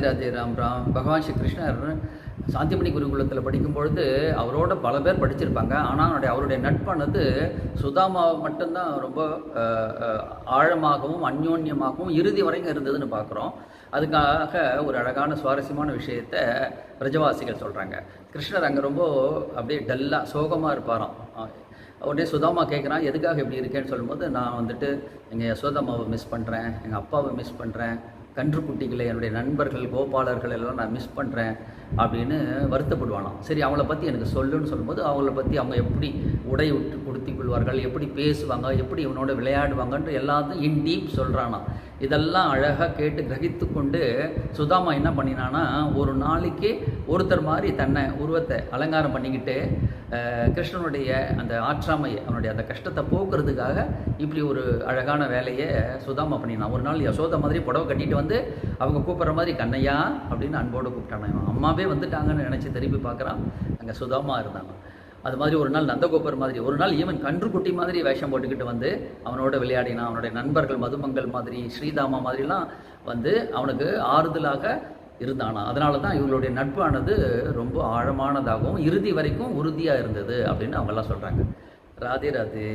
ராதே ராம் ராம். பகவான் ஸ்ரீ கிருஷ்ணர் சாந்திமணி குருகுலத்தில் படிக்கும்பொழுது அவரோட பல பேர் படிச்சிருப்பாங்க. ஆனால் அவருடைய நட்பானது சுதாமா மட்டும்தான் ரொம்ப ஆழமாகவும் அந்யோன்யமாகவும் இறுதி வரைக்கும் இருந்ததுன்னு பார்க்குறோம். அதுக்காக ஒரு அழகான சுவாரஸ்யமான விஷயத்தை பிரஜவாசிகள் சொல்கிறாங்க. கிருஷ்ணர் அங்கே ரொம்ப அப்படியே டல்லாக சோகமாக இருப்பாராம். உடனே சுதாமா கேட்குறான், எதுக்காக இப்படி இருக்கேன்னு சொல்லும்போது, நான் வந்துட்டு எங்கள் யசோதாமாவை மிஸ் பண்ணுறேன், எங்கள் அப்பாவை மிஸ் பண்ணுறேன், கன்றுக்குட்டிகளை என்னுடைய நண்பர்கள் கோபாலர்கள் எல்லாம் நான் மிஸ் பண்ணுறேன் அப்படின்னு வருத்தப்படுவானாம். சரி, அவங்கள பற்றி எனக்கு சொல்லுன்னு சொல்லும்போது அவங்கள பற்றி அவங்க எப்படி உடை விட்டு கொடுத்திக் கொள்வார்கள், எப்படி பேசுவாங்க, எப்படி இவனோட விளையாடுவாங்கன்ற எல்லாத்தையும் இன் டீப் சொல்கிறானா. இதெல்லாம் அழகாக கேட்டு கிரகித்து கொண்டு சுதாமா என்ன பண்ணினான்னா, ஒரு நாளைக்கு ஒருத்தர் மாதிரி தன்னை உருவத்தை அலங்காரம் பண்ணிக்கிட்டு கிருஷ்ணனுடைய அந்த ஆற்றாமையை அவனுடைய அந்த கஷ்டத்தை போக்குறதுக்காக இப்படி ஒரு அழகான வேலையை சுதாமா பண்ணினான். ஒரு நாள் யசோதா மாதிரி புடவை கட்டிட்டு வந்து அவங்க கூப்பிட்ற மாதிரி கண்ணையா அப்படின்னு அன்போடு கூப்பிட்டான். அம்மாவே வந்துட்டாங்கன்னு நினச்சி திருப்பி பார்க்குறான், அங்கே சுதாமா இருந்தாங்க. அது மாதிரி ஒரு நாள் நந்தகோபர் மாதிரி, ஒரு நாள் ஈவன் கன்றுக்குட்டி மாதிரி வேஷம் போட்டுக்கிட்டு வந்து அவனோட விளையாடினான். அவனுடைய நண்பர்கள் மதுமங்கள் மாதிரி ஸ்ரீதாமா மாதிரிலாம் வந்து அவனுக்கு ஆறுதலாக இருந்தானா. அதனால தான் இவங்களுடைய நட்பானது ரொம்ப ஆழமானதாகவும் இறுதி வரைக்கும் உறுதியாக இருந்தது அப்படின்னு அவங்கெல்லாம் சொல்கிறாங்க. ராதே ராதே.